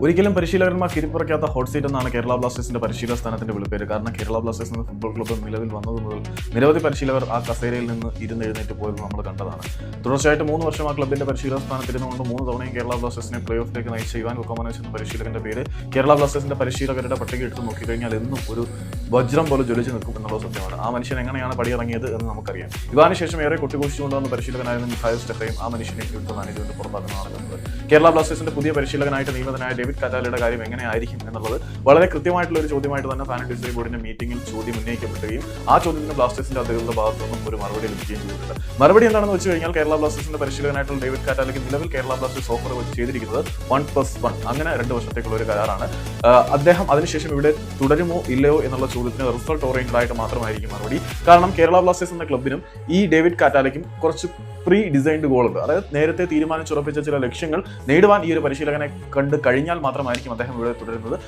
ഒരിക്കലും പരിശീലകന്മാർ കിരിപ്പുറയ്ക്കാത്ത hot seat എന്നാണ് കേരള ബ്ലാസ്റ്റേഴ്സിന്റെ പരിശീലക സ്ഥാനത്തിന്റെ വിളിപ്പേര്. കാരണം കേരള ബ്ലാസ്റ്റേഴ്സ് എന്ന ഫുട്ബോൾ ക്ലബ്ബ് നിലവിൽ വന്നത് മുതൽ നിരവധി പരിശീലകർ ആ കസേരയിൽ നിന്ന് എഴുന്നേറ്റ് പോയത് നമ്മൾ കണ്ടതാണ്. തുടർച്ചയായിട്ട് 3 വർഷം ആ ക്ലബ്ബിന്റെ പരിശീലക സ്ഥാനത്തിരുന്നുകൊണ്ട് 3 തവണയും കേരള ബ്ലാസ്റ്റേഴ്സിനെ പ്ലേ ഓഫിലേക്ക് നയിച്ച ഇവാൻ വുക്കോമനോവിച്ച് എന്ന പരിശീലകന്റെ പേര് കേരള ബ്ലാസ്റ്റേഴ്സിന്റെ പരിശീലകരുടെ പട്ടിക എടുത്ത് നോക്കിക്കഴിഞ്ഞാൽ എന്നും ഒരു വജ്രം പോലെ ജ്വലിച്ച് നിൽക്കും എന്നുള്ളത് സത്യമാണ്. ആ മനുഷ്യൻ എങ്ങനെയാണ് പടിയിറങ്ങിയത് എന്ന് നമുക്കറിയാം. ഇവാന് ശേഷം ഏറെ കൊട്ടിഘോഷിച്ചുകൊണ്ടുവന്ന പരിശീലകനായിരുന്ന മിഖായിൽ സ്റ്റെഫയും ആ മനുഷ്യനെ ഇവിടുത്തെ മാനേജ്മെന്റ് പുറത്താക്കുന്നതാണ് കണ്ടത്. കേരള ബ്ലാസ്റ്റേഴ്സിന്റെ പുതിയ പരിശീലകനായിട്ട് നിയമിതനായ ഡേവിഡ് കാറ്റാലയുടെ കാര്യം എങ്ങനെയായിരിക്കും എന്നുള്ളത് വളരെ കൃത്യമായിട്ടുള്ള ഒരു ചോദ്യമായിട്ട് തന്നെ ഫാൻ അഡ്വൈസറി ബോർഡിന്റെ മീറ്റിംഗിൽ ചോദ്യം ഉന്നയിക്കപ്പെടുകയും ആ ചോദ്യത്തിന് ബ്ലാസ്റ്റേഴ്സിന്റെ അധികൃതരുടെ ഭാഗത്തു നിന്നും ഒരു മറുപടി ലഭിക്കുകയും ചെയ്തിട്ടുണ്ട്. മറുപടി എന്താണെന്ന് വെച്ച് കഴിഞ്ഞാൽ കേരള ബ്ലാസ്റ്റേഴ്സിന്റെ പരിശീലകനായിട്ടുള്ള ഡേവിഡ് കാറ്റാലയ്ക്ക് നിലവിൽ കേരള ബ്ലാസ്റ്റേഴ്സ് ഓഫർ ചെയ്തിരിക്കുന്നത് 1+1 അങ്ങനെ 2 വർഷത്തേക്കുള്ള ഒരു കരാറാണ്. അദ്ദേഹം അതിനുശേഷം ഇവിടെ തുടരുമോ ഇല്ലയോ എന്നുള്ള ചോദ്യത്തിന് റിസൾട്ട് ഓറിയന്റഡ് ആയിട്ട് മാത്രമായിരിക്കും മറുപടി. കാരണം കേരള ബ്ലാസ്റ്റേഴ്സ് എന്ന ക്ലബിനും ഈ ഡേവിഡ് കാറ്റാലയ്ക്കും കുറച്ച് പ്രീ ഡിസൈൻഡ് ഗോളുണ്ട്. അതായത് നേരത്തെ തീരുമാനിച്ചുറപ്പിച്ച ചില ലക്ഷ്യങ്ങൾ നേടുവാൻ ഈ ഒരു പരിശീലകനെ കണ്ട് കഴിഞ്ഞാൽ മാത്രമായിരിക്കും അദ്ദേഹം ഇവിടെ തുടരുന്നത്.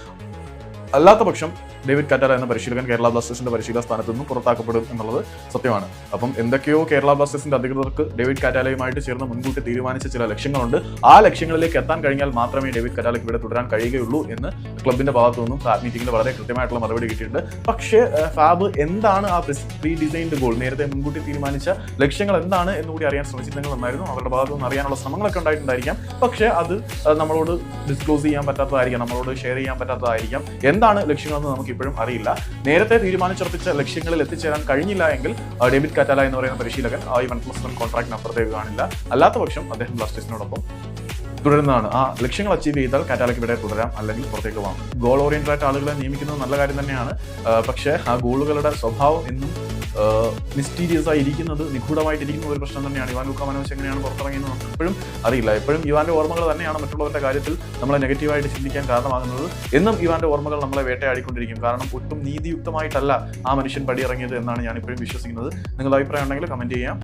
അല്ലാത്ത പക്ഷം ഡേവിഡ് കാറ്റാല എന്ന പരിശീലകൻ കേരള ബ്ലാസ്റ്റേഴ്സിന്റെ പരിശീലക സ്ഥാനത്ത് നിന്നും പുറത്താക്കപ്പെടും എന്നുള്ളത് സത്യമാണ്. അപ്പം എന്തൊക്കെയോ കേരള ബ്ലാസ്റ്റേഴ്സിന്റെ അധികൃതർക്ക് ഡേവിഡ് കാറ്റാലയുമായിട്ട് ചേർന്ന് മുൻകൂട്ടി തീരുമാനിച്ച ചില ലക്ഷ്യങ്ങളുണ്ട്. ആ ലക്ഷ്യങ്ങളിലേക്ക് എത്താൻ കഴിഞ്ഞാൽ മാത്രമേ ഡേവിഡ് കാറ്റാലയ്ക്ക് ഇവിടെ തുടരാൻ കഴിയുകയുള്ളൂ എന്ന് ക്ലബിന്റെ ഭാഗത്തു നിന്നും ഫാബ് മീറ്റിംഗിൽ വളരെ കൃത്യമായിട്ടുള്ള മറുപടി കിട്ടിയിട്ടുണ്ട്. പക്ഷേ ഫാബ് എന്താണ് ആ പ്രീ ഡിസൈൻഡ് ഗോൾ, നേരത്തെ മുൻകൂട്ടി തീരുമാനിച്ച ലക്ഷ്യങ്ങൾ എന്താണ് എന്നുകൂടി അറിയാൻ ശ്രമിച്ചിട്ടുണ്ടായിരുന്നു. അവരുടെ ഭാഗത്തു നിന്ന് അറിയാനുള്ള ശ്രമങ്ങളൊക്കെ ഉണ്ടായിട്ടുണ്ടായിരിക്കാം. പക്ഷേ അത് നമ്മളോട് ഡിസ്ക്ലോസ് ചെയ്യാൻ പറ്റാത്തതായിരിക്കാം, നമ്മളോട് ഷെയർ ചെയ്യാൻ പറ്റാത്തതായിരിക്കാം. എന്താണ് ലക്ഷ്യങ്ങളെന്ന് നമുക്ക് ഇപ്പോഴും അറിയില്ല. നേരത്തെ തീരുമാനിച്ചുറപ്പിച്ച ലക്ഷ്യങ്ങളിൽ എത്തിച്ചേരാൻ കഴിഞ്ഞില്ല എങ്കിൽ ഡേവിഡ് കാറ്റാല എന്ന് പറയുന്ന പരിശീലകൻ ഈ 1+1 കോൺട്രാക്ടിന് അപ്പുറത്തേക്ക് കാണില്ല. അല്ലാത്ത പക്ഷം അദ്ദേഹം ബ്ലാസ്റ്റേഴ്സിനോടൊപ്പം തുടരുന്നതാണ്. ആ ലക്ഷ്യങ്ങൾ അച്ചീവ് ചെയ്താൽ കാറ്റാലയ്ക്ക് ഇവിടെ തുടരാം, അല്ലെങ്കിൽ പുറത്തേക്ക് പോകാം. ഗോൾ ഓറിയന്റഡ് ആയിട്ട് ആളുകളെ നിയമിക്കുന്നത് നല്ല കാര്യം തന്നെയാണ്. പക്ഷേ ആ ഗോളുകളുടെ സ്വഭാവം എന്നും മിസ്റ്റീരിയസ് ആയി ഇരിക്കുന്നത്, നിഗൂഢമായിട്ടിരിക്കുന്ന ഒരു പ്രശ്നം തന്നെയാണ്. ഇവാൻ വുക്കോമനോവിച്ച് എങ്ങനെയാണ് പുറത്തിറങ്ങിയെന്ന് നമുക്ക് ഇപ്പോഴും അറിയില്ല. എപ്പോഴും ഇവാന്റെ ഓർമ്മകൾ തന്നെയാണ് മറ്റുള്ളവരുടെ കാര്യത്തിൽ നമ്മളെ നെഗറ്റീവായിട്ട് ചിന്തിക്കാൻ കാരണമാകുന്നത്. എന്നും ഇവാന്റെ ഓർമ്മകൾ നമ്മളെ വേട്ടയാടിക്കൊണ്ടിരിക്കും. കാരണം ഒട്ടും നീതിയുക്തമായിട്ടല്ല ആ മനുഷ്യൻ പടിയിറങ്ങിയത് എന്നാണ് ഞാൻ ഇപ്പോഴും വിശ്വസിക്കുന്നത്. നിങ്ങളുടെ അഭിപ്രായം ഉണ്ടെങ്കിൽ കമന്റ് ചെയ്യാം.